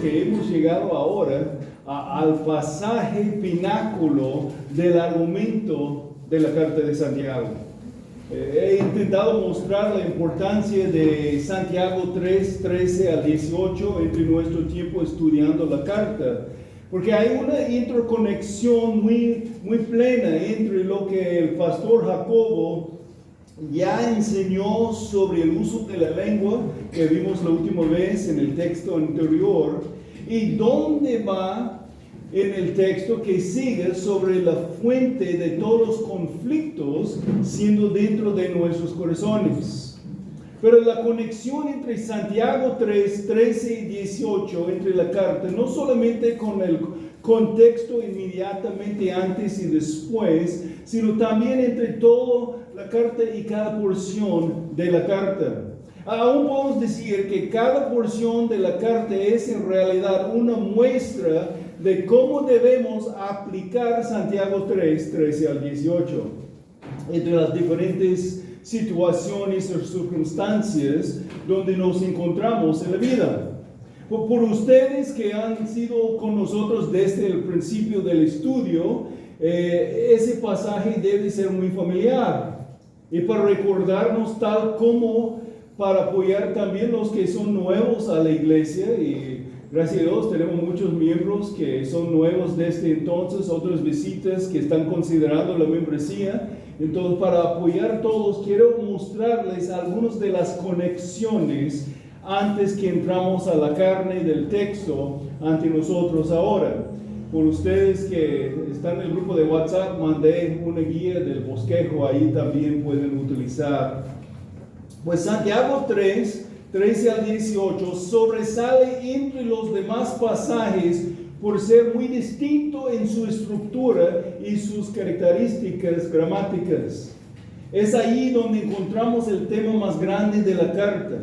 que hemos llegado ahora al pasaje pináculo del argumento de la carta de Santiago. He intentado mostrar la importancia de Santiago 3, 13 al 18 entre nuestro tiempo estudiando la carta, porque hay una interconexión muy plena entre lo que el pastor Jacobo ya enseñó sobre el uso de la lengua, que vimos la última vez en el texto anterior, y dónde va en el texto que sigue sobre la fuente de todos los conflictos siendo dentro de nuestros corazones. Pero la conexión entre Santiago 3, 13 y 18, entre la carta, no solamente con el contexto inmediatamente antes y después, sino también entre toda la carta y cada porción de la carta. Aún podemos decir que cada porción de la carta es en realidad una muestra de cómo debemos aplicar Santiago 3, 13 al 18, entre las diferentes situaciones o circunstancias donde nos encontramos en la vida. Por ustedes que han sido con nosotros desde el principio del estudio, ese pasaje debe ser muy familiar. Y para recordarnos tal como para apoyar también los que son nuevos a la iglesia, y gracias a Dios tenemos muchos miembros que son nuevos desde entonces, otras visitas que están considerando la membresía. Entonces, para apoyar a todos, quiero mostrarles algunas de las conexiones antes que entramos a la carne del texto ante nosotros ahora. Por ustedes que están en el grupo de WhatsApp, mandé una guía del bosquejo, ahí también pueden utilizar. Pues Santiago 3, 13 al 18 sobresale entre los demás pasajes por ser muy distinto en su estructura y sus características gramáticas. Es ahí donde encontramos el tema más grande de la carta.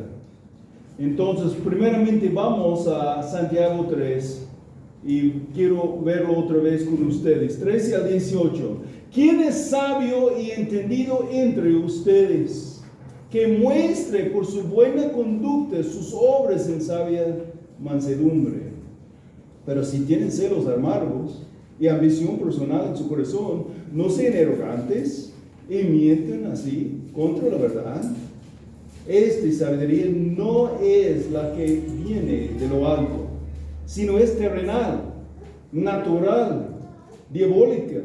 Entonces, primeramente vamos a Santiago 3 y quiero verlo otra vez con ustedes. 13 al 18. ¿Quién es sabio y entendido entre ustedes? Que muestre por su buena conducta sus obras en sabia mansedumbre. Pero si tienen celos amargos y ambición personal en su corazón, no sean arrogantes y mienten así contra la verdad. Esta sabiduría no es la que viene de lo alto, sino es terrenal, natural, diabólica.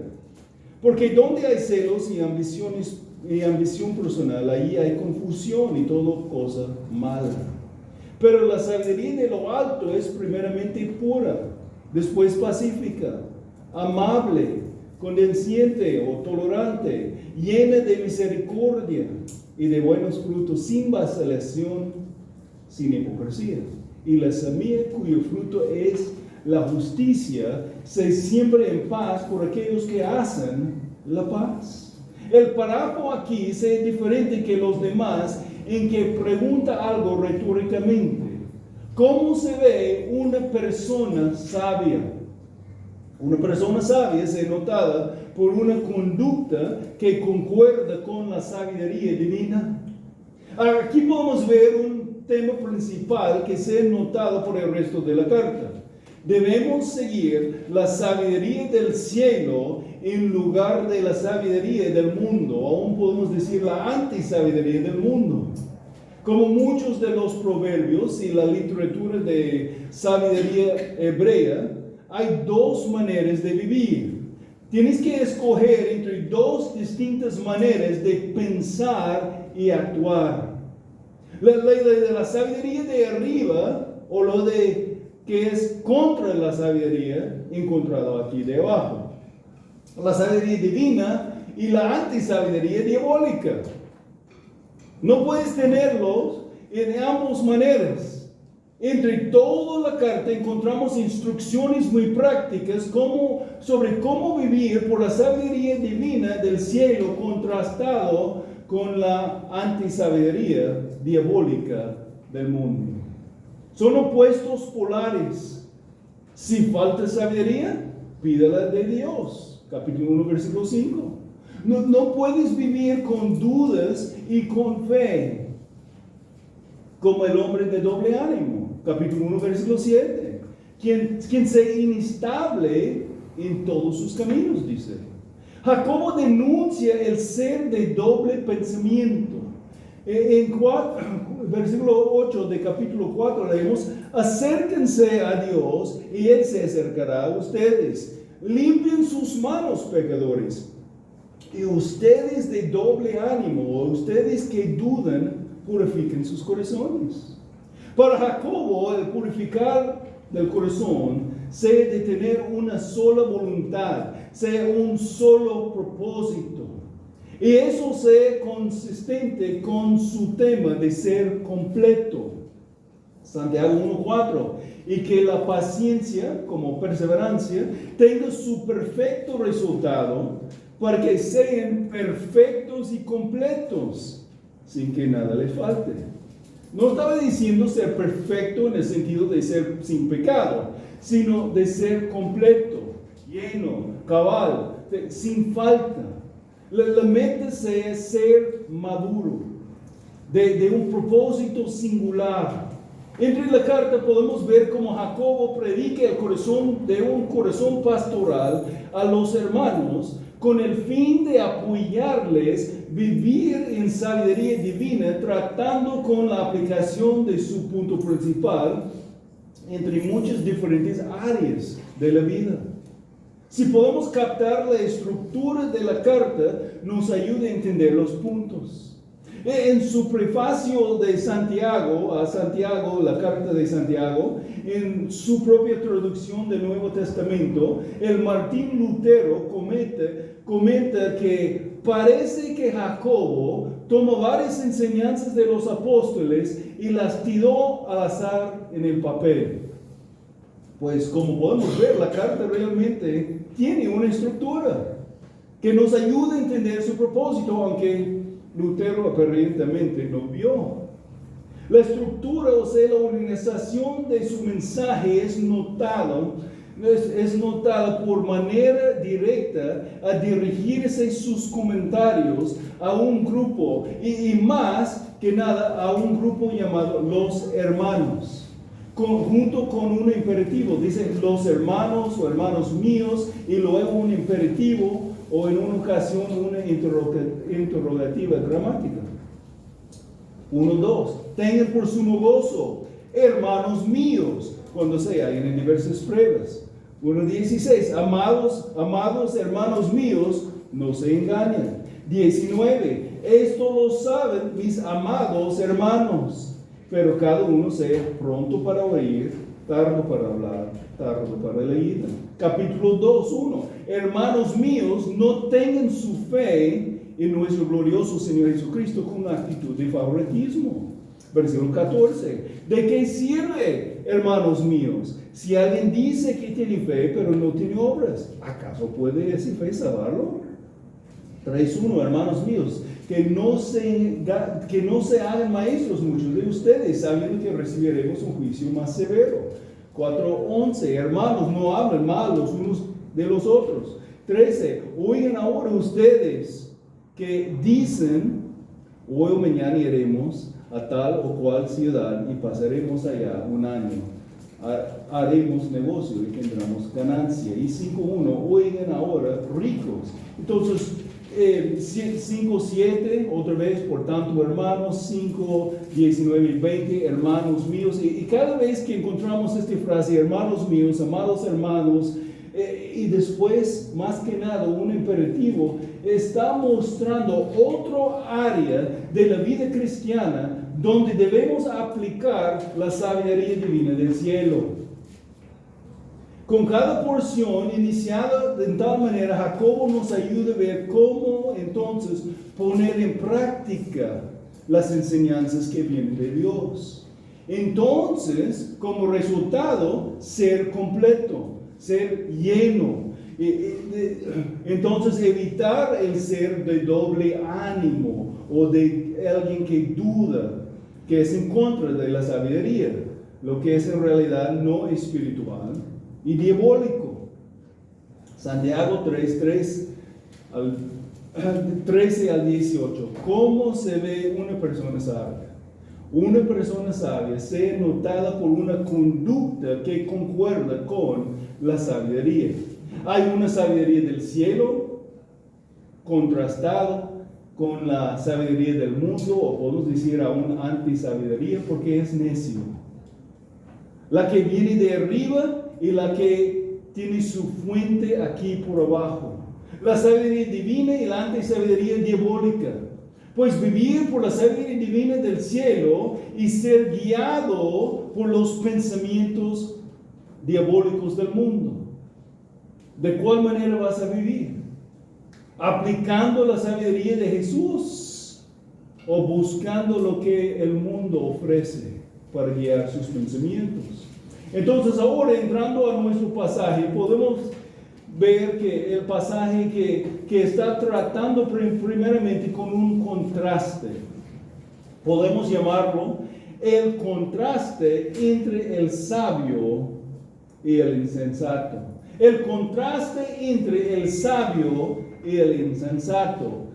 Porque donde hay celos y ambición personal, ahí hay confusión y toda cosa mala. Pero la sabiduría de lo alto es primeramente pura, después pacífica, amable, condescendiente o tolerante, llena de misericordia y de buenos frutos, sin vacilación, sin hipocresía. Y la semilla cuyo fruto es la justicia se siembra en paz por aquellos que hacen la paz. El párrafo aquí es diferente que los demás en que pregunta algo retóricamente. ¿Cómo se ve una persona sabia? Una persona sabia es notada por una conducta que concuerda con la sabiduría divina. Aquí podemos ver un tema principal que se ha notado por el resto de la carta. Debemos seguir la sabiduría del cielo en lugar de la sabiduría del mundo. Aún podemos decir la antisabiduría del mundo. Como muchos de los proverbios y la literatura de sabiduría hebrea, hay dos maneras de vivir. Tienes que escoger entre dos distintas maneras de pensar y actuar. La de la sabiduría de arriba o lo de que es contra la sabiduría encontrado aquí de abajo. La sabiduría divina y la antisabiduría diabólica. No puedes tenerlos en ambas maneras. Entre toda la carta encontramos instrucciones muy prácticas sobre cómo vivir por la sabiduría divina del cielo contrastado con la antisabiduría diabólica del mundo. Son opuestos polares. Si falta sabiduría, pídala de Dios. Capítulo 1, versículo 5. No puedes vivir con dudas y con fe, como el hombre de doble ánimo. Capítulo 1, versículo 7. quien sea inestable en todos sus caminos, dice. Jacobo denuncia el ser de doble pensamiento. En versículo 8 de capítulo 4 leemos: acérquense a Dios y Él se acercará a ustedes. Limpien sus manos, pecadores. Y ustedes de doble ánimo, ustedes que dudan, purifiquen sus corazones. Para Jacobo, el purificar del corazón sea de tener una sola voluntad, sea un solo propósito. Y eso sea consistente con su tema de ser completo. Santiago 1:4. Y que la paciencia, como perseverancia, tenga su perfecto resultado, para que sean perfectos y completos, sin que nada les falte. No estaba diciendo ser perfecto en el sentido de ser sin pecado, sino de ser completo, lleno, cabal, sin falta. La meta sea ser maduro, de un propósito singular. Entre la carta podemos ver cómo Jacobo predica el corazón de un corazón pastoral a los hermanos, con el fin de apoyarles vivir en sabiduría divina, tratando con la aplicación de su punto principal entre muchas diferentes áreas de la vida. Si podemos captar la estructura de la carta, nos ayuda a entender los puntos. En su prefacio de Santiago, a Santiago, la carta de Santiago, en su propia traducción del Nuevo Testamento, el Martín Lutero comenta que parece que Jacobo tomó varias enseñanzas de los apóstoles y las tiró al azar en el papel. Pues como podemos ver, la carta realmente tiene una estructura que nos ayuda a entender su propósito, aunque Lutero aparentemente no vio. La estructura, o sea, la organización de su mensaje es notada por manera directa a dirigirse sus comentarios a un grupo, y más que nada a un grupo llamado los hermanos, junto con un imperativo. Dice los hermanos o hermanos míos, y luego un imperativo, o en una ocasión una interrogativa gramática. 1:2. Tengan por sumo gozo, hermanos míos, cuando se hallen en diversas pruebas. 1:16. Amados hermanos míos, no se engañen. 19. Esto lo saben mis amados hermanos, pero cada uno sea pronto para oír, tardo para hablar, tardo para leer. Capítulo 2:1. Hermanos míos, no tengan su fe en nuestro glorioso Señor Jesucristo con una actitud de favoritismo. Versículo 14. ¿De qué sirve, hermanos míos, si alguien dice que tiene fe pero no tiene obras? ¿Acaso puede esa fe salvarlo? 3:1. Hermanos míos, que no se hagan maestros muchos de ustedes, sabiendo que recibiremos un juicio más severo. 4:11. Hermanos, no hablen mal los unos de los otros. 13. Oigan ahora ustedes que dicen: hoy o mañana iremos a tal o cual ciudad y pasaremos allá un año. Haremos negocio y tendremos ganancia. Y 5:1. Oigan ahora ricos. Entonces, 5:7, otra vez, por tanto, hermanos. 5:19 y 20, hermanos míos. Y cada vez que encontramos esta frase, hermanos míos, amados hermanos, y después, más que nada, un imperativo, está mostrando otra área de la vida cristiana donde debemos aplicar la sabiduría divina del cielo. Con cada porción iniciada de tal manera, Jacobo nos ayuda a ver cómo entonces poner en práctica las enseñanzas que vienen de Dios. Entonces, como resultado, ser completo, ser lleno. Entonces, evitar el ser de doble ánimo o de alguien que duda, que es en contra de la sabiduría, lo que es en realidad no espiritual y diabólico. Santiago 3:13 al 18. ¿Cómo se ve una persona sabia? una persona sabia sea notada por una conducta que concuerda con la sabiduría. Hay una sabiduría del cielo contrastado con la sabiduría del mundo, o podemos decir aún antisabiduría, porque es necio. La que viene de arriba y la que tiene su fuente aquí por abajo. La sabiduría divina y la antisabiduría diabólica. Pues vivir por la sabiduría divina del cielo y ser guiado por los pensamientos diabólicos del mundo. ¿De cuál manera vas a vivir? ¿Aplicando la sabiduría de Jesús o buscando lo que el mundo ofrece para guiar sus pensamientos? Entonces ahora, entrando a nuestro pasaje, podemos ver que el pasaje que está tratando primeramente con un contraste. Podemos llamarlo el contraste entre el sabio y el insensato. El contraste entre el sabio y el insensato.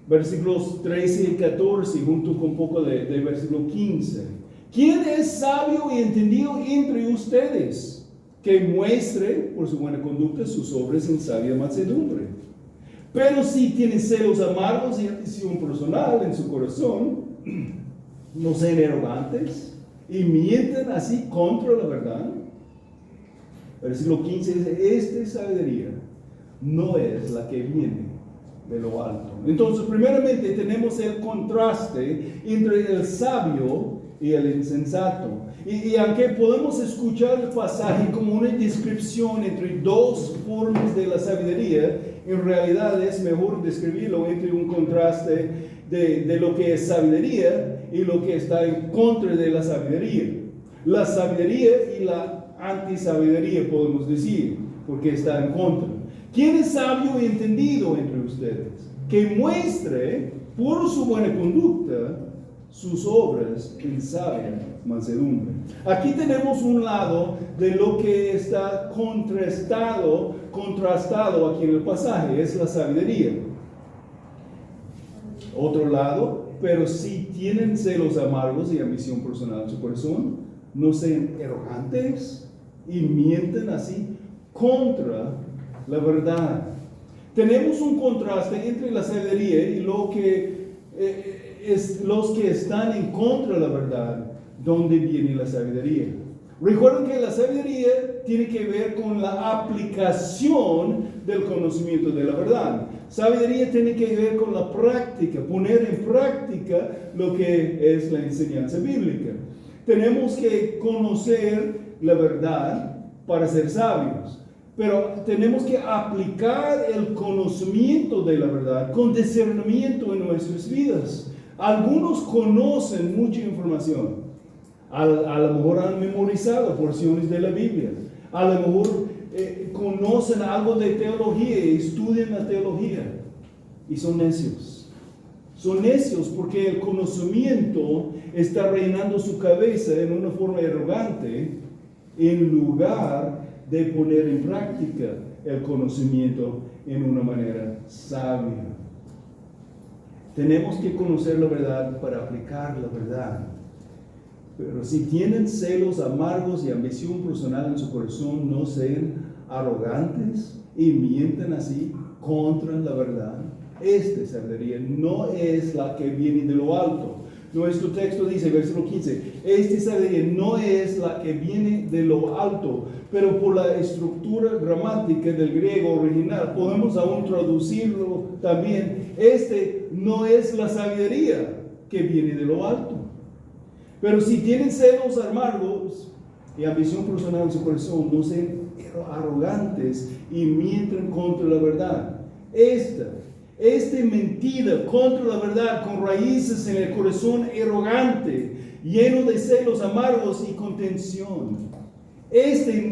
Versículos 13 y 14, junto con un poco de versículo 15. ¿Quién es sabio y entendido entre ustedes? Que muestre por su buena conducta sus obras en sabia mansedumbre. Pero si tiene celos amargos y ambición personal en su corazón, no sean arrogantes y mienten así contra la verdad. Versículo 15 dice, esta sabiduría no es la que viene de lo alto. Entonces, primeramente tenemos el contraste entre el sabio y el insensato. Y aunque podemos escuchar el pasaje como una descripción entre dos formas de la sabiduría, en realidad es mejor describirlo entre un contraste de lo que es sabiduría y lo que está en contra de la sabiduría. La sabiduría y la antisabiduría, podemos decir, porque está en contra. ¿Quién es sabio y entendido entre ustedes? Que muestre por su buena conducta sus obras en sabia mansedumbre. Aquí tenemos un lado de lo que está contrastado aquí en el pasaje, es la sabiduría. Otro lado, pero si tienen celos amargos y ambición personal en su corazón, no sean arrogantes y mienten así contra la verdad. Tenemos un contraste entre la sabiduría y lo que los que están en contra de la verdad. ¿Dónde viene la sabiduría? Recuerden que la sabiduría tiene que ver con la aplicación del conocimiento de la verdad. Sabiduría tiene que ver con la práctica, poner en práctica lo que es la enseñanza bíblica. Tenemos que conocer la verdad para ser sabios, pero tenemos que aplicar el conocimiento de la verdad con discernimiento en nuestras vidas. Algunos conocen mucha información. A lo mejor han memorizado porciones de la Biblia. A lo mejor conocen algo de teología y estudian la teología. Y son necios. Son necios porque el conocimiento está reinando su cabeza en una forma arrogante en lugar de poner en práctica el conocimiento en una manera sabia. Tenemos que conocer la verdad para aplicar la verdad. Pero si tienen celos amargos y ambición personal en su corazón, no sean arrogantes y mienten así contra la verdad. Esta sabiduría no es la que viene de lo alto. Nuestro texto dice, versículo 15, esta sabiduría no es la que viene de lo alto, pero por la estructura gramática del griego original podemos aún traducirlo también. No es la sabiduría que viene de lo alto. Pero si tienen celos amargos y ambición personal en su corazón, no sean arrogantes y mienten contra la verdad. Esta mentira contra la verdad con raíces en el corazón arrogante, lleno de celos amargos y contención.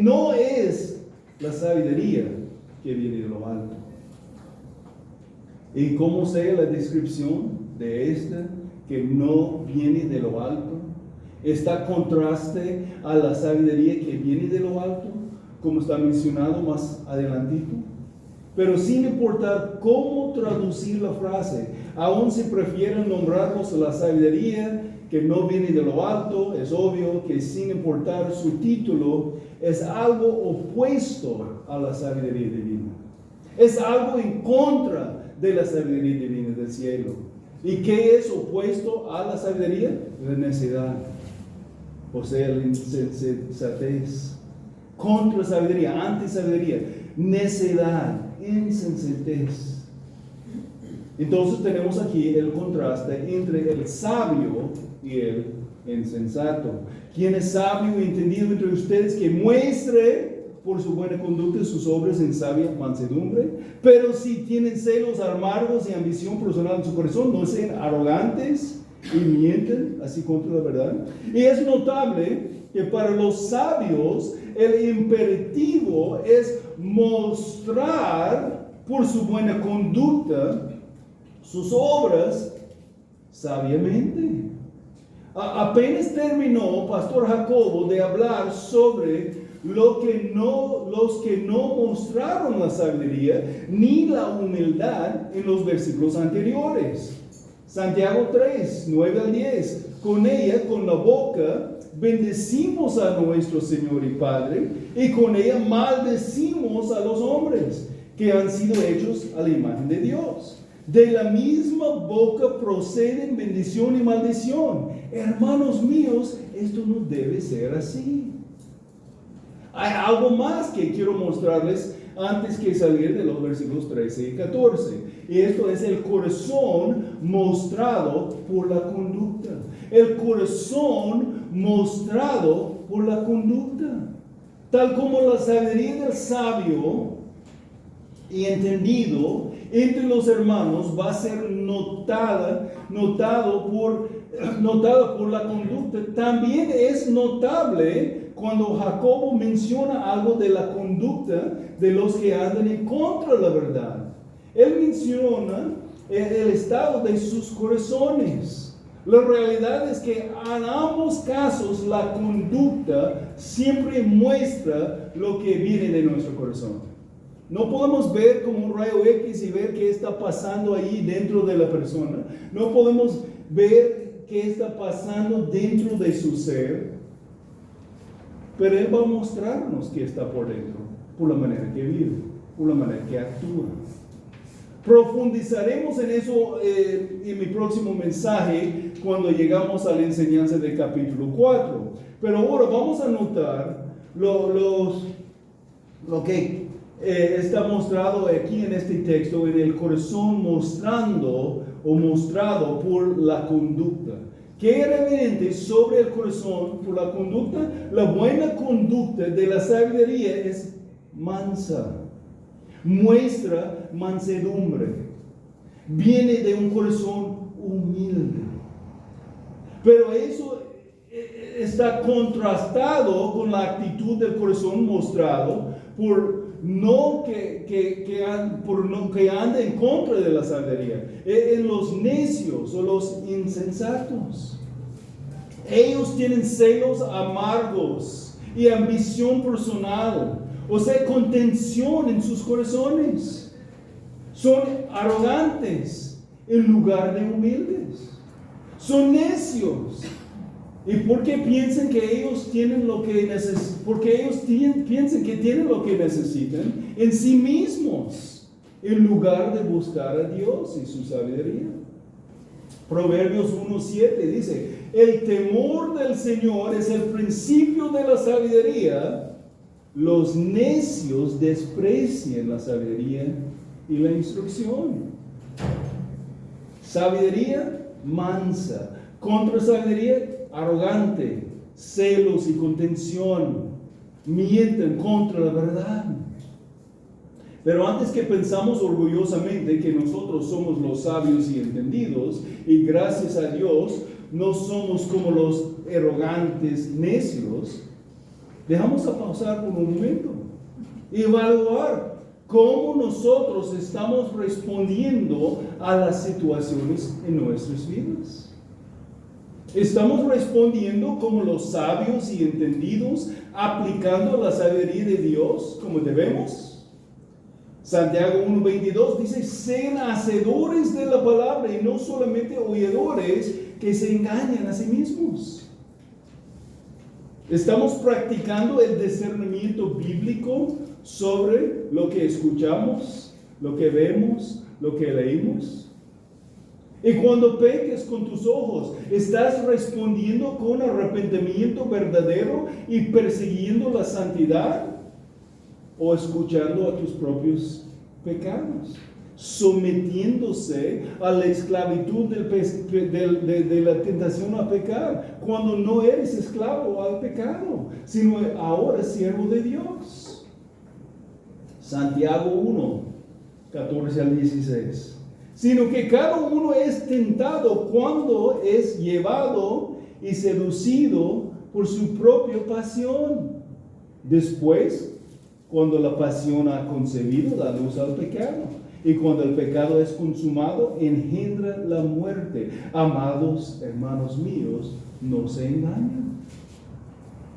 No es la sabiduría que viene de lo alto. ¿Y cómo sea la descripción de que no viene de lo alto? Está contraste a la sabiduría que viene de lo alto, como está mencionado más adelantito. Pero sin importar cómo traducir la frase, aún si prefieren nombrarlos la sabiduría que no viene de lo alto, es obvio que sin importar su título, es algo opuesto a la sabiduría divina. Es algo en contra de la sabiduría divina del cielo. ¿Y qué es opuesto a la sabiduría? La necedad, o sea, la insensatez. Contra sabiduría, anti-sabiduría, necedad, insensatez. Entonces tenemos aquí el contraste entre el sabio y el insensato. ¿Quién es sabio y entendido entre ustedes que muestre por su buena conducta sus obras en sabia mansedumbre? Pero si tienen celos amargos y ambición personal en su corazón, no sean arrogantes y mienten así contra la verdad. Y es notable que para los sabios el imperativo es mostrar por su buena conducta sus obras sabiamente. Apenas terminó Pastor Jacobo de hablar sobre los que no mostraron la sabiduría ni la humildad en los versículos anteriores. Santiago 3, 9 al 10. Con ella, con la boca, bendecimos a nuestro Señor y Padre, y con ella maldecimos a los hombres que han sido hechos a la imagen de Dios. De la misma boca proceden bendición y maldición. Hermanos míos, esto no debe ser así. Hay algo más que quiero mostrarles antes que salir de los versículos 13 y 14. Y esto es el corazón mostrado por la conducta. El corazón mostrado por la conducta. Tal como la sabiduría del sabio y entendido entre los hermanos va a ser notada por la conducta. También es notable cuando Jacobo menciona algo de la conducta de los que andan en contra de la verdad. Él menciona el estado de sus corazones. La realidad es que en ambos casos la conducta siempre muestra lo que viene de nuestro corazón. No podemos ver como un rayo X y ver qué está pasando ahí dentro de la persona. No podemos ver qué está pasando dentro de su ser. Pero Él va a mostrarnos qué está por dentro, por la manera que vive, por la manera que actúa. Profundizaremos en eso en mi próximo mensaje cuando llegamos a la enseñanza del capítulo 4. Pero ahora vamos a notar lo que está mostrado aquí en este texto, en el corazón mostrado por la conducta. ¿Qué era evidente sobre el corazón por la conducta? La buena conducta de la sabiduría es mansa. Muestra mansedumbre. Viene de un corazón humilde. Pero eso está contrastado con la actitud del corazón mostrado por que anda en contra de la sabiduría, en los necios o los insensatos. Ellos tienen celos amargos y ambición personal, o sea, contención en sus corazones. Son arrogantes en lugar de humildes. Son necios. ¿Y por qué piensan que ellos tienen lo que necesitan? Porque ellos piensan que tienen lo que necesitan en sí mismos, en lugar de buscar a Dios y su sabiduría. Proverbios 1:7 dice: el temor del Señor es el principio de la sabiduría. Los necios desprecian la sabiduría y la instrucción. Sabiduría mansa, contra sabiduría arrogante, celos y contención, mienten contra la verdad. Pero antes que pensamos orgullosamente que nosotros somos los sabios y entendidos, y gracias a Dios no somos como los arrogantes necios, dejamos a pausar por un momento y evaluar cómo nosotros estamos respondiendo a las situaciones en nuestras vidas. ¿Estamos respondiendo como los sabios y entendidos, aplicando la sabiduría de Dios como debemos? Santiago 1:22 dice: sean hacedores de la palabra y no solamente oidores, que se engañan a sí mismos. ¿Estamos practicando el discernimiento bíblico sobre lo que escuchamos, lo que vemos, lo que leímos? Y cuando peques con tus ojos, ¿estás respondiendo con arrepentimiento verdadero y persiguiendo la santidad? ¿O escuchando a tus propios pecados? Sometiéndose a la esclavitud de la tentación a pecar, cuando no eres esclavo al pecado, sino ahora siervo de Dios. Santiago 1, 14 al 16. Sino que cada uno es tentado cuando es llevado y seducido por su propia pasión. Después, cuando la pasión ha concebido, da luz al pecado. Y cuando el pecado es consumado, engendra la muerte. Amados hermanos míos, no se engañen.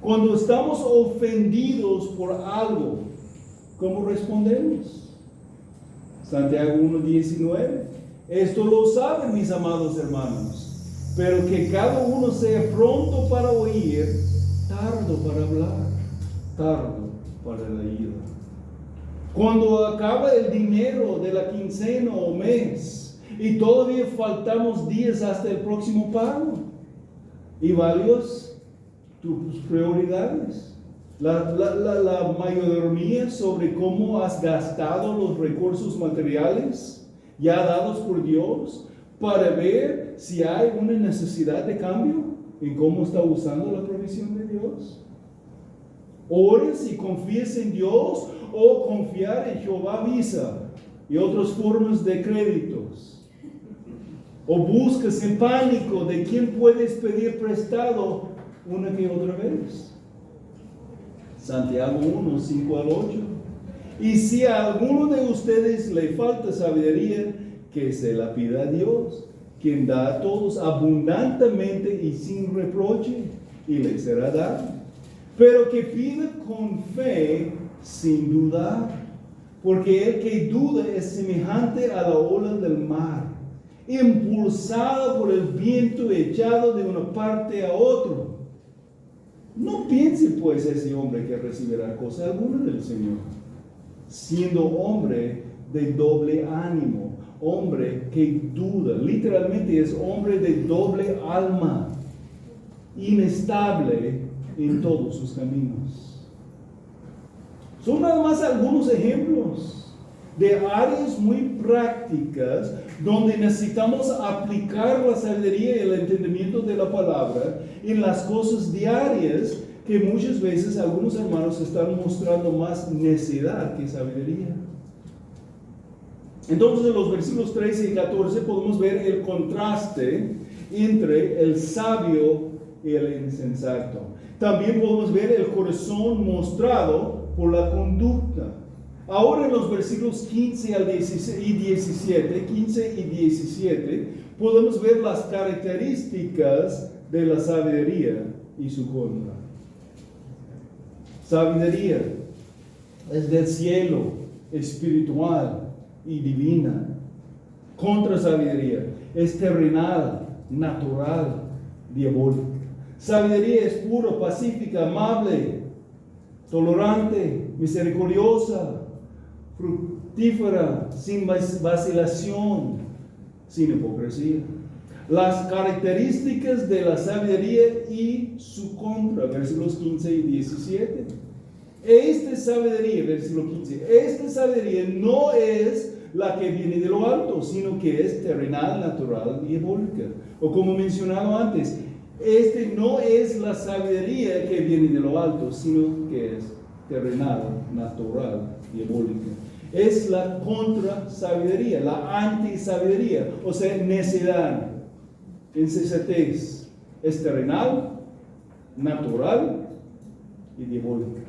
Cuando estamos ofendidos por algo, ¿cómo respondemos? Santiago 1:19. Esto lo saben mis amados hermanos, pero que cada uno sea pronto para oír, tardo para hablar, tardo para la ira. Cuando acaba el dinero de la quincena o mes y todavía faltamos días hasta el próximo pago, y varios tus prioridades. La mayordomía sobre cómo has gastado los recursos materiales ya dados por Dios para ver si hay una necesidad de cambio en cómo está usando la provisión de Dios. Ores y confíes en Dios o confiar en Jehová Visa y otras formas de créditos. O buscas en pánico de quién puedes pedir prestado una que otra vez. Santiago 1, 5 al 8. Y si a alguno de ustedes le falta sabiduría, que se la pida a Dios, quien da a todos abundantemente y sin reproche, y le será dado. Pero que pida con fe, sin dudar, porque el que duda es semejante a la ola del mar, impulsada por el viento, echado de una parte a otra. No piense pues ese hombre que recibirá cosa alguna del Señor, siendo hombre de doble ánimo, hombre que duda, literalmente es hombre de doble alma, inestable en todos sus caminos. Son nada más algunos ejemplos de áreas muy prácticas donde necesitamos aplicar la sabiduría y el entendimiento de la palabra en las cosas diarias que muchas veces algunos hermanos están mostrando más necedad que sabiduría. Entonces en los versículos 13 y 14 podemos ver el contraste entre el sabio y el insensato. También podemos ver el corazón mostrado por la conducta. Ahora en los versículos 15 y 17, podemos ver las características de la sabiduría y su contra. Sabiduría es del cielo, espiritual y divina. Contra sabiduría es terrenal, natural, diabólica. Sabiduría es pura, pacífica, amable, tolerante, misericordiosa, fructífera, sin vacilación, sin hipocresía. Las características de la sabiduría y su contra, versículos 15 y 17. Esta sabiduría, versículo 15, esta sabiduría no es la que viene de lo alto, sino que es terrenal, natural y diabólica. O como mencionado antes, este no es la sabiduría que viene de lo alto, sino que es terrenal, natural, diabólica. Es la contra sabiduría, la anti-sabiduría, o sea, necedad, insensatez. Es terrenal, natural y diabólica.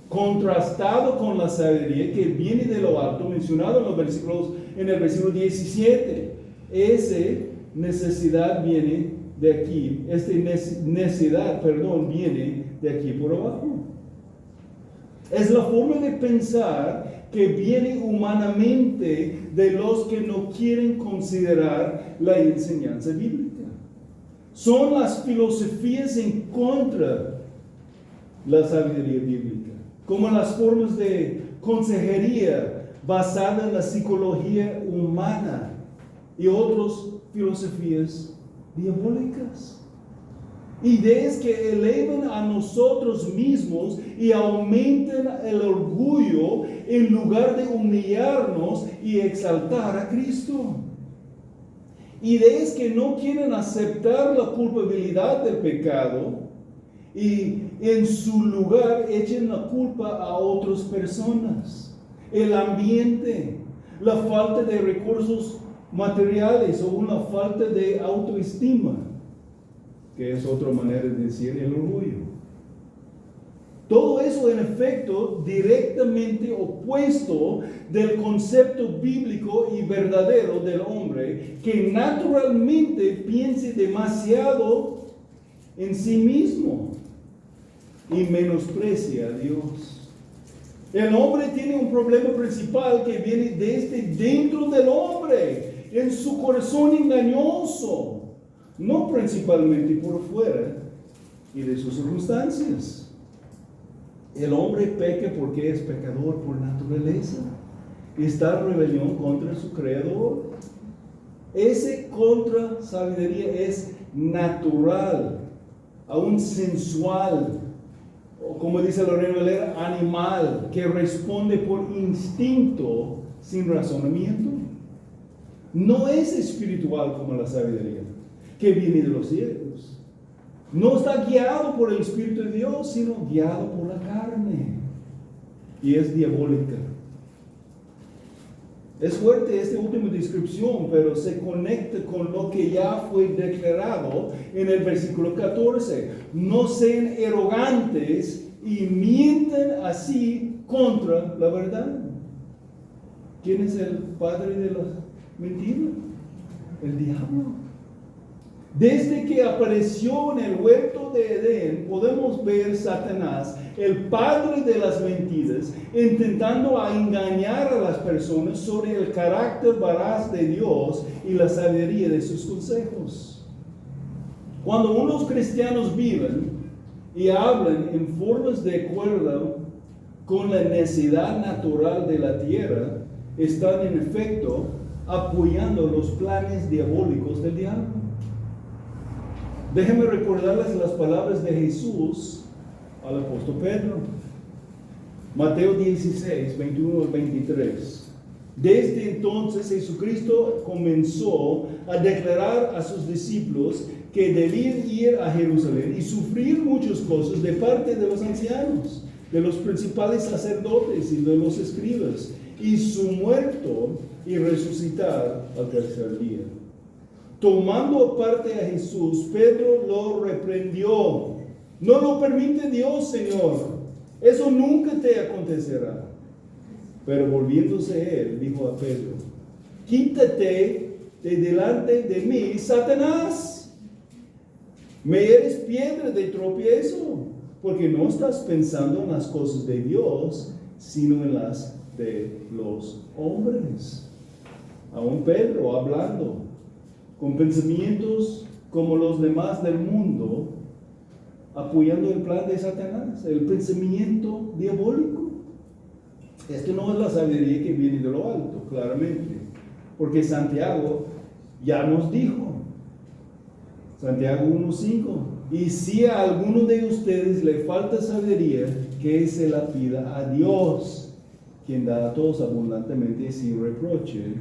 Contrastado con la sabiduría que viene de lo alto, mencionado en el versículo 17. Esa necesidad viene de aquí, necedad, viene de aquí por abajo. Es la forma de pensar que viene humanamente de los que no quieren considerar la enseñanza bíblica. son las filosofías en contra de la sabiduría bíblica, como las formas de consejería basada en la psicología humana y otras filosofías diabólicas. Ideas que elevan a nosotros mismos y aumentan el orgullo en lugar de humillarnos y exaltar a Cristo. Ideas que no quieren aceptar la culpabilidad del pecado y en su lugar echen la culpa a otras personas, el ambiente, la falta de recursos materiales o una falta de autoestima, que es otra manera de decir el orgullo. Todo eso en efecto directamente opuesto del concepto bíblico y verdadero del hombre que naturalmente piense demasiado en sí mismo y menosprecia a Dios. El hombre tiene un problema principal que viene desde dentro del hombre, en su corazón engañoso. No principalmente por fuera y de sus circunstancias. El hombre peca porque es pecador por naturaleza y está en rebelión contra su creador. Ese contra sabiduría es natural, aún sensual, o como dice la Reina Valera, animal, que responde por instinto sin razonamiento. No es espiritual como la sabiduría que viene de los cielos. No está guiado por el Espíritu de Dios, sino guiado por la carne. Y es diabólica. Es fuerte esta última descripción, pero se conecta con lo que ya fue declarado en el versículo 14. No sean arrogantes y mienten así contra la verdad. ¿Quién es el padre de la mentira? El diablo. Desde que apareció en el huerto de Edén, podemos ver Satanás, el padre de las mentiras, intentando engañar a las personas sobre el carácter veraz de Dios y la sabiduría de sus consejos. Cuando unos cristianos viven y hablan en formas de acuerdo con la necesidad natural de la tierra, están en efecto apoyando los planes diabólicos del diablo. Déjenme recordarles las palabras de Jesús al apóstol Pedro. Mateo 16, 21 al 23. Desde entonces Jesucristo comenzó a declarar a sus discípulos que debían ir a Jerusalén y sufrir muchas cosas de parte de los ancianos, de los principales sacerdotes y de los escribas, y su muerto y resucitar al tercer día. Tomando aparte a Jesús, Pedro lo reprendió. No lo permite Dios, Señor. Eso nunca te acontecerá. Pero volviéndose él, dijo a Pedro: quítate de delante de mí, Satanás. Me eres piedra de tropiezo, porque no estás pensando en las cosas de Dios, sino en las de los hombres. Aún Pedro hablando con pensamientos como los demás del mundo, apoyando el plan de Satanás, el pensamiento diabólico. Esto no es la sabiduría que viene de lo alto, claramente, porque Santiago ya nos dijo, Santiago 1:5, y si a alguno de ustedes le falta sabiduría, que se la pida a Dios, quien da a todos abundantemente sin reproche,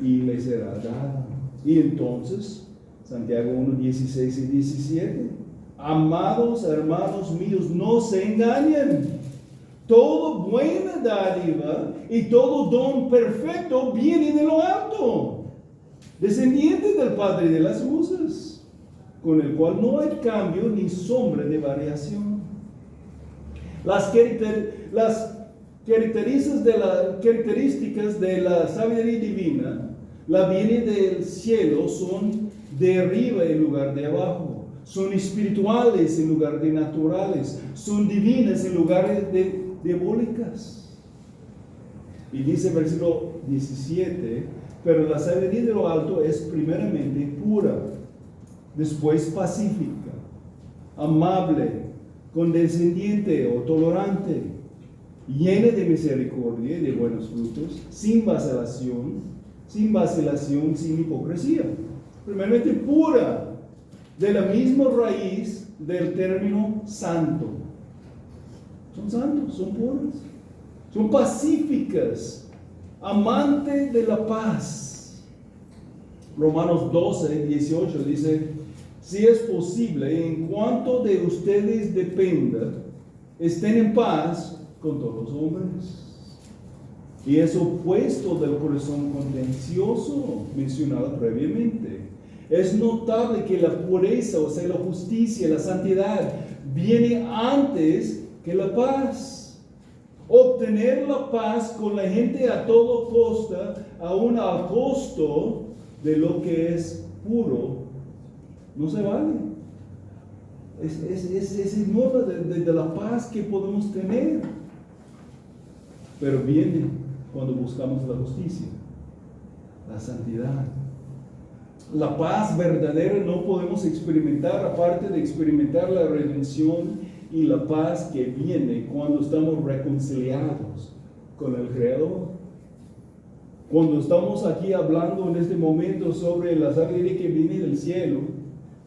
y le será dada. Y entonces, Santiago 1:16 y 17, amados hermanos míos, no se engañen. Toda buena dádiva y todo don perfecto viene de lo alto, descendiente del Padre de las luces, con el cual no hay cambio ni sombra de variación. Las características de la sabiduría divina, la viene del cielo, son de arriba en lugar de abajo, son espirituales en lugar de naturales, son divinas en lugar de diabólicas. Y dice versículo 17, pero la sabiduría de lo alto es primeramente pura, después pacífica, amable, condescendiente o tolerante, llena de misericordia y de buenos frutos, sin vacilación, sin hipocresía. Primeramente, pura, de la misma raíz del término santo. Son santos, son puros, son pacíficas, amantes de la paz. Romanos 12, 18 dice: si es posible, en cuanto de ustedes dependa, estén en paz con todos los hombres. Y es opuesto del corazón contencioso mencionado previamente. Es notable que la pureza, o sea, la justicia, la santidad, viene antes que la paz. Obtener la paz con la gente a todo costa, aún al costo de lo que es puro, no se vale. Es enorme de la paz que podemos tener. Pero viene cuando buscamos la justicia, la santidad. La paz verdadera no podemos experimentar aparte de experimentar la redención y la paz que viene cuando estamos reconciliados con el Creador. Cuando estamos aquí hablando en este momento sobre la sabiduría que viene del cielo,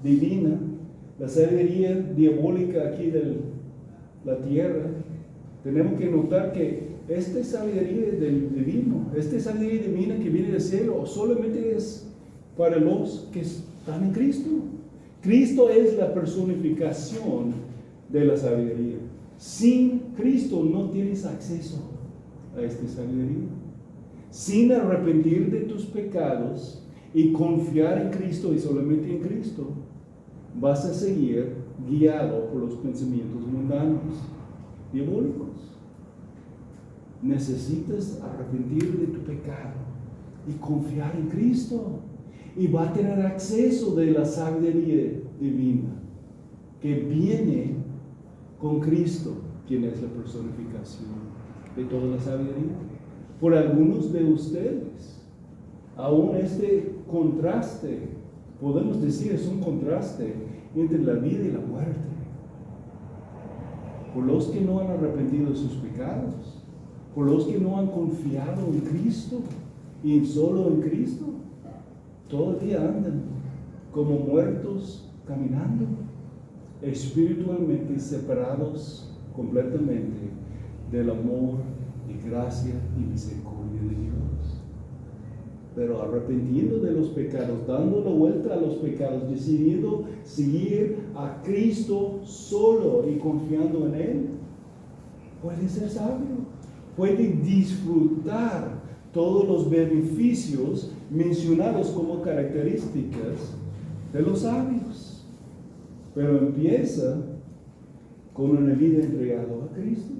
divina, la sabiduría diabólica aquí de la tierra, tenemos que notar que esta sabiduría del divino, esta sabiduría divina que viene del cielo, solamente es para los que están en Cristo. Cristo es la personificación de la sabiduría. Sin Cristo no tienes acceso a esta sabiduría. Sin arrepentir de tus pecados y confiar en Cristo y solamente en Cristo, vas a seguir guiado por los pensamientos mundanos, diabólicos. Necesitas arrepentir de tu pecado y confiar en Cristo. Y va a tener acceso de la sabiduría divina que viene con Cristo, quien es la personificación de toda la sabiduría. Por algunos de ustedes, aún este contraste, podemos decir, es un contraste entre la vida y la muerte. Por los que no han arrepentido de sus pecados, por los que no han confiado en Cristo y solo en Cristo, todavía andan como muertos caminando, espiritualmente separados completamente del amor y gracia y misericordia de Dios. Pero arrepentiendo de los pecados, dando la vuelta a los pecados, decidiendo seguir a Cristo solo y confiando en Él, puede ser sabio, puede disfrutar todos los beneficios mencionados como características de los sabios. Pero empieza con una vida entregada a Cristo.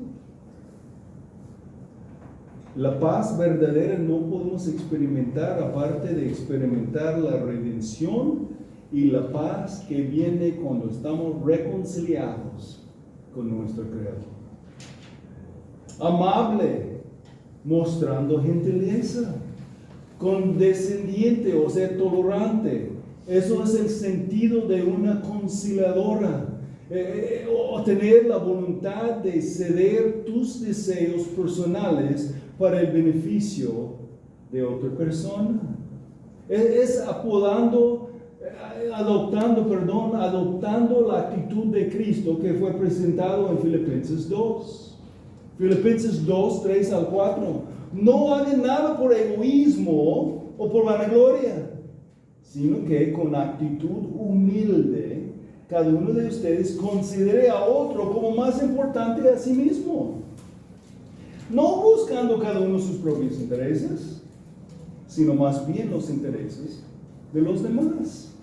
La paz verdadera no podemos experimentar aparte de experimentar la redención y la paz que viene cuando estamos reconciliados con nuestro Creador. Amable, mostrando gentileza, condescendiente, o sea, tolerante. Eso es el sentido de una conciliadora. O tener la voluntad de ceder tus deseos personales para el beneficio de otra persona. Es adoptando la actitud de Cristo que fue presentado en Filipenses 2. Filipenses 2, 3 al 4. No hagan nada por egoísmo o por vanagloria, sino que con actitud humilde, cada uno de ustedes considere a otro como más importante a sí mismo. No buscando cada uno sus propios intereses, sino más bien los intereses de los demás.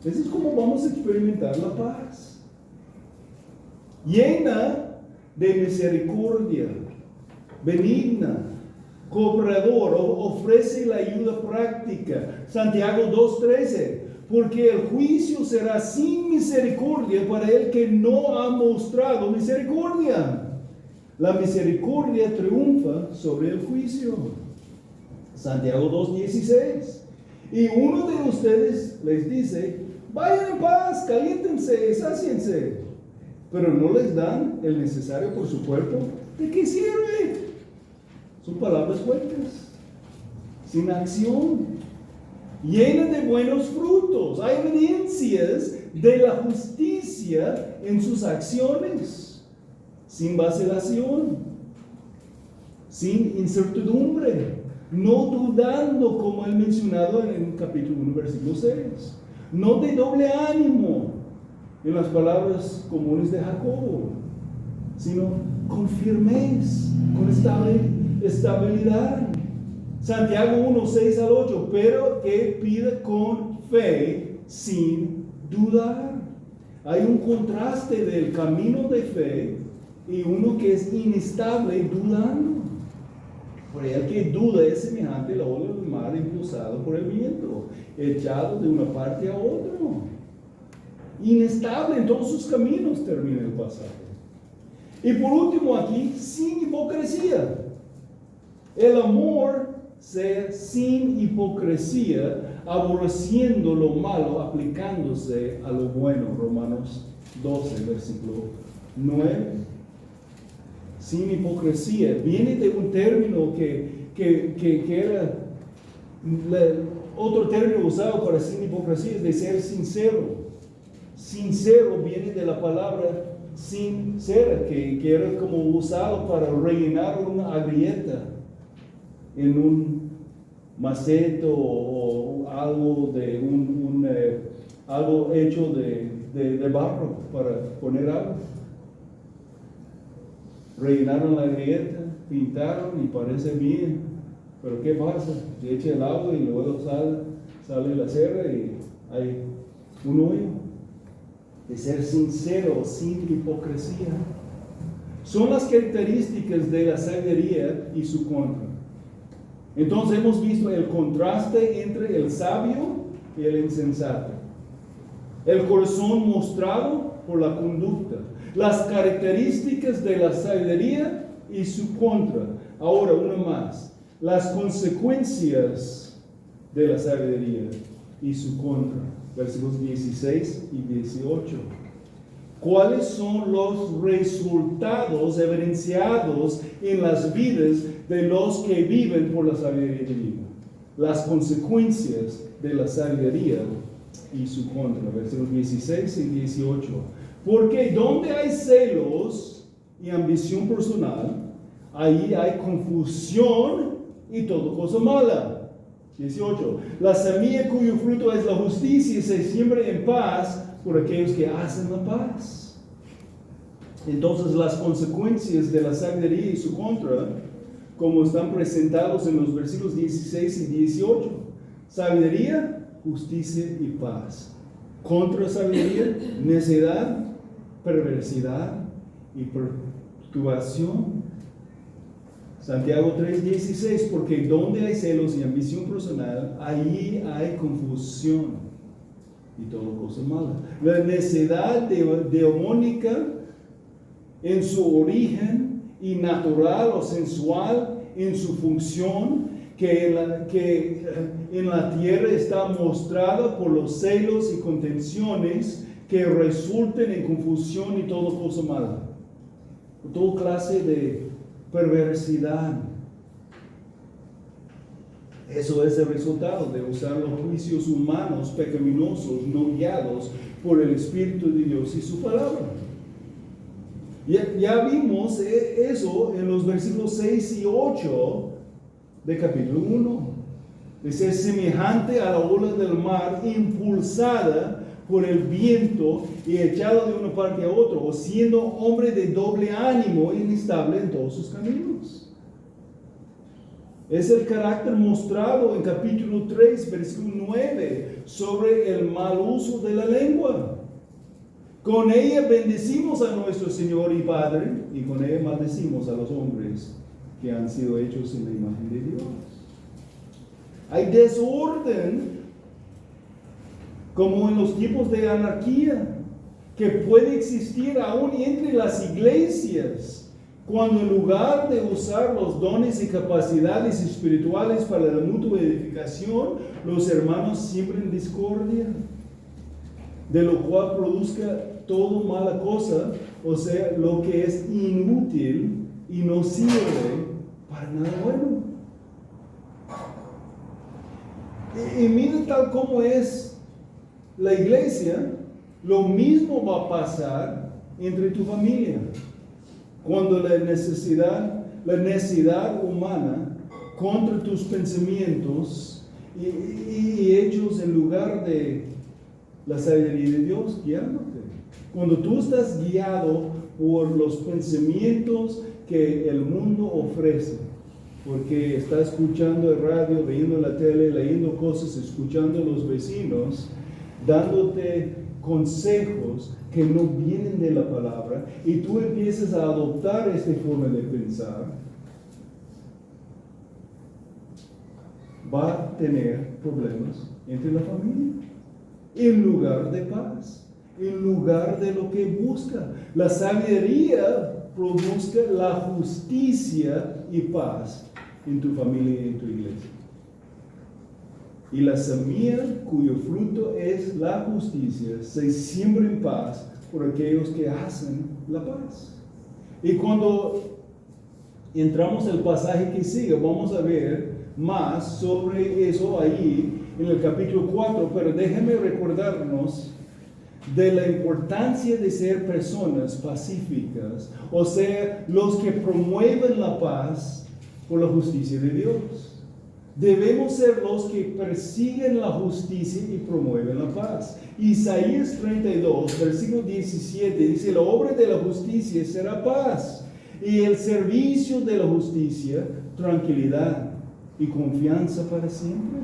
Eso es como vamos a experimentar la paz. Llena de misericordia, benigna, cooperador, ofrece la ayuda práctica. Santiago 2:13, porque el juicio será sin misericordia para el que no ha mostrado misericordia. La misericordia triunfa sobre el juicio. Santiago 2:16, y uno de ustedes les dice, vayan en paz, caliéntense, sáciense, pero no les dan el necesario por su cuerpo, ¿de qué sirve? Son palabras fuertes, sin acción, llenas de buenos frutos. Hay evidencias de la justicia en sus acciones, sin vacilación, sin incertidumbre, no dudando, como él mencionado en el capítulo 1, versículo 6, no de doble ánimo, en las palabras comunes de Jacobo, sino con firmeza, con estabilidad. Santiago 1, 6 al 8, pero que pida con fe sin dudar. Hay un contraste del camino de fe y uno que es inestable dudando. Por el que duda es semejante a la ola del mar impulsado por el viento, echado de una parte a otra. Inestable en todos sus caminos, termina el pasaje. Y por último aquí, sin hipocresía. El amor sea sin hipocresía, aborreciendo lo malo, aplicándose a lo bueno. Romanos 12, versículo 9. Sin hipocresía. Viene de un término que era otro término usado para sin hipocresía, es de ser sincero. Sincero viene de la palabra sincera, que era como usado para rellenar una agrieta en un maceto o algo de algo hecho de barro para poner agua. Rellenaron la grieta, pintaron y parece bien, pero ¿qué pasa? Se echa el agua y luego sale la cera y hay un hoyo. De ser sincero, sin hipocresía, son las características de la sabiduría y su contra. Entonces hemos visto el contraste entre el sabio y el insensato, el corazón mostrado por la conducta, las características de la sabiduría y su contra. Ahora una más, las consecuencias de la sabiduría y su contra. Versículos 16 y 18. ¿Cuáles son los resultados evidenciados en las vidas de los que viven por la sabiduría divina? Las consecuencias de la sabiduría y su contra. Versículos 16 y 18. Porque donde hay celos y ambición personal, ahí hay confusión y toda cosa mala. 18. La semilla cuyo fruto es la justicia se siembra en paz por aquellos que hacen la paz. Entonces las consecuencias de la sabiduría y su contra, como están presentados en los versículos 16 y 18. Sabiduría, justicia y paz. Contra sabiduría, necedad, perversidad y perturbación. Santiago 3:16, porque donde hay celos y ambición personal, allí hay confusión y toda cosa mala. La necedad demoníaca en su origen y natural o sensual en su función, que en la tierra está mostrada por los celos y contenciones que resulten en confusión y toda cosa mala. Toda clase de perversidad. Eso es el resultado de usar los juicios humanos pecaminosos, no guiados por el Espíritu de Dios y su palabra. Ya vimos eso en los versículos 6 y 8 de capítulo 1. De ser semejante a la ola del mar, impulsada por el viento y echado de una parte a otra, o siendo hombre de doble ánimo, inestable en todos sus caminos. Es el carácter mostrado en capítulo 3, versículo 9, sobre el mal uso de la lengua. Con ella bendecimos a nuestro Señor y Padre, y con ella maldecimos a los hombres que han sido hechos en la imagen de Dios. Hay desorden, como en los tiempos de anarquía, que puede existir aún entre las iglesias, cuando en lugar de usar los dones y capacidades espirituales para la mutua edificación, los hermanos siembran discordia. de lo cual produzca todo mala cosa, o sea, lo que es inútil y no sirve para nada bueno. Y mira tal como es la iglesia, lo mismo va a pasar entre tu familia. Cuando la necesidad humana contra tus pensamientos y hechos en lugar de la sabiduría de Dios guiándote. Cuando tú estás guiado por los pensamientos que el mundo ofrece, porque está escuchando el radio, viendo la tele, leyendo cosas, escuchando a los vecinos, dándote consejos que no vienen de la palabra, y tú empiezas a adoptar esta forma de pensar, va a tener problemas entre la familia, en lugar de paz, en lugar de lo que busca. La sabiduría produzca la justicia y paz en tu familia y en tu iglesia. Y la semilla cuyo fruto es la justicia se siembra en paz por aquellos que hacen la paz. Y cuando entramos al pasaje que sigue, vamos a ver más sobre eso ahí en el capítulo 4, pero déjenme recordarnos de la importancia de ser personas pacíficas, o sea, los que promueven la paz por la justicia de Dios. Debemos ser los que persiguen la justicia y promueven la paz. Isaías 32, versículo 17, dice: la obra de la justicia será paz, y el servicio de la justicia, tranquilidad y confianza para siempre.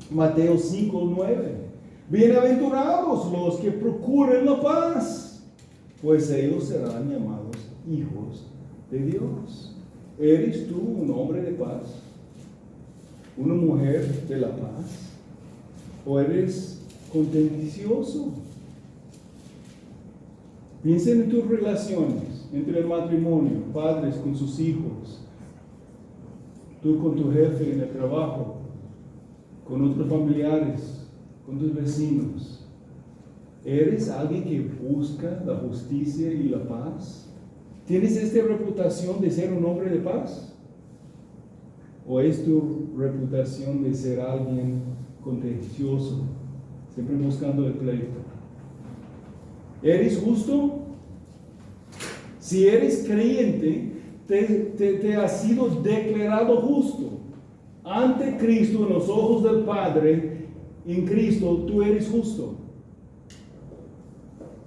Mateo 5, 9. Bienaventurados los que procuran la paz, pues ellos serán llamados hijos de Dios. ¿Eres tú un hombre de paz? ¿Una mujer de la paz? ¿O eres contencioso? Piensen en tus relaciones entre el matrimonio, padres con sus hijos, tú con tu jefe en el trabajo, con otros familiares, con tus vecinos. ¿Eres alguien que busca la justicia y la paz? ¿Tienes esta reputación de ser un hombre de paz? ¿O es tu reputación de ser alguien contencioso, siempre buscando el pleito? ¿Eres justo? Si eres creyente, te has sido declarado justo ante Cristo, en los ojos del Padre. En Cristo tú eres justo,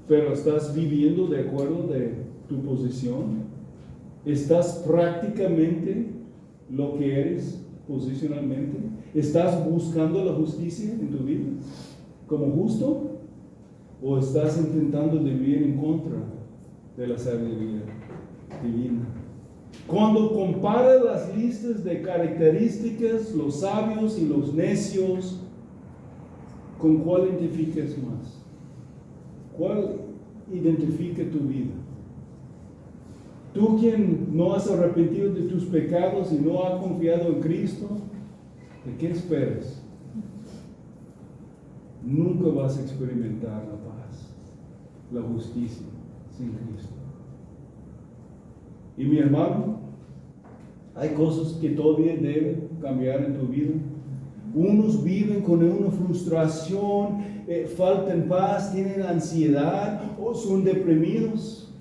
pero ¿estás viviendo de acuerdo de tu posición? ¿Estás prácticamente lo que eres posicionalmente? ¿Estás buscando la justicia en tu vida como justo? ¿O estás intentando vivir en contra de la sabiduría divina? Cuando compara las listas de características, los sabios y los necios, ¿con cuál identificas más? ¿Cuál identifica tu vida? Tú quien no has arrepentido de tus pecados y no has confiado en Cristo, ¿de qué esperas? Nunca vas a experimentar la paz, la justicia sin Cristo. Y mi hermano, hay cosas que todavía deben cambiar en tu vida. Unos viven con una frustración, faltan paz, tienen ansiedad o son deprimidos.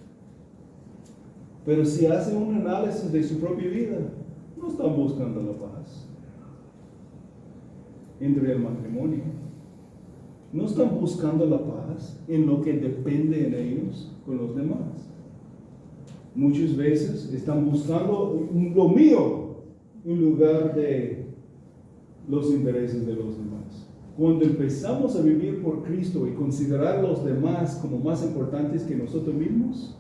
Pero si hacen un análisis de su propia vida, no están buscando la paz entre el matrimonio. No están buscando la paz en lo que depende en ellos con los demás. Muchas veces están buscando lo mío en lugar de los intereses de los demás. Cuando empezamos a vivir por Cristo y considerar a los demás como más importantes que nosotros mismos,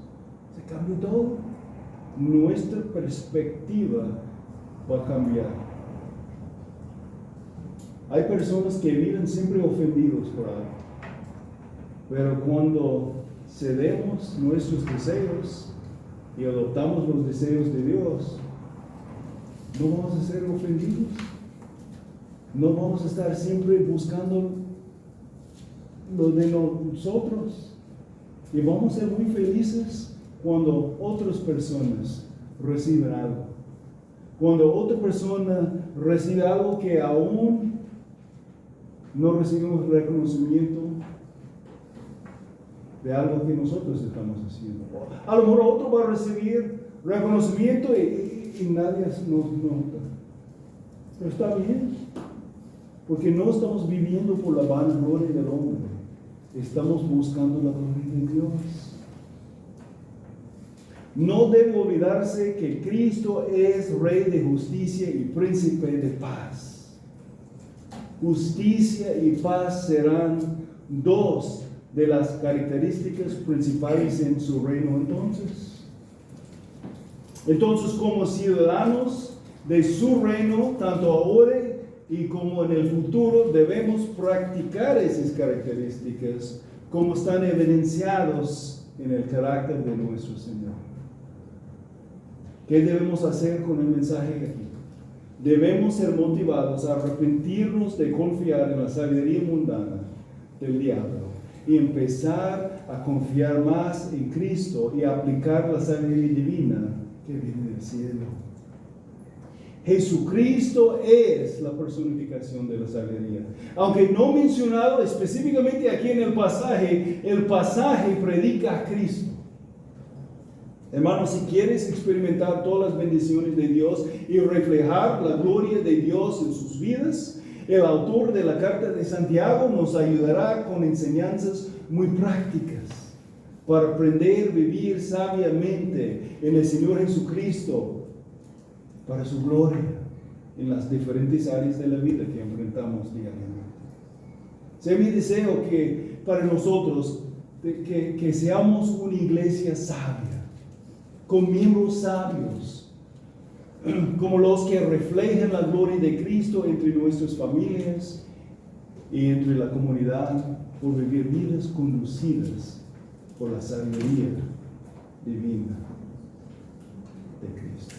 se cambia todo. Nuestra perspectiva va a cambiar. Hay personas que viven siempre ofendidos por algo, pero cuando cedemos nuestros deseos y adoptamos los deseos de Dios, no vamos a ser ofendidos. No vamos a estar siempre buscando lo de nosotros. Y vamos a ser muy felices cuando otras personas reciben algo. Cuando otra persona recibe algo que aún no recibimos reconocimiento de algo que nosotros estamos haciendo. A lo mejor otro va a recibir reconocimiento y nadie nos nota. Pero está bien, porque no estamos viviendo por la vanagloria del hombre, estamos buscando la gloria de Dios. No debe olvidarse que Cristo es Rey de justicia y Príncipe de paz. Justicia y paz serán dos de las características principales en su reino entonces. Entonces, como ciudadanos de su reino, tanto ahora y como en el futuro, debemos practicar esas características como están evidenciados en el carácter de nuestro Señor. ¿Qué debemos hacer con el mensaje aquí? Debemos ser motivados a arrepentirnos de confiar en la sabiduría mundana del diablo y empezar a confiar más en Cristo y aplicar la sabiduría divina que viene del cielo. Jesucristo es la personificación de la sabiduría. Aunque no mencionado específicamente aquí en el pasaje predica a Cristo. Hermanos, si quieres experimentar todas las bendiciones de Dios y reflejar la gloria de Dios en sus vidas, el autor de la carta de Santiago nos ayudará con enseñanzas muy prácticas para aprender a vivir sabiamente en el Señor Jesucristo para su gloria en las diferentes áreas de la vida que enfrentamos diariamente. Sea mi deseo que para nosotros que seamos una iglesia sabia, con miembros sabios, como los que reflejan la gloria de Cristo entre nuestras familias y entre la comunidad, por vivir vidas conducidas por la sabiduría divina de Cristo.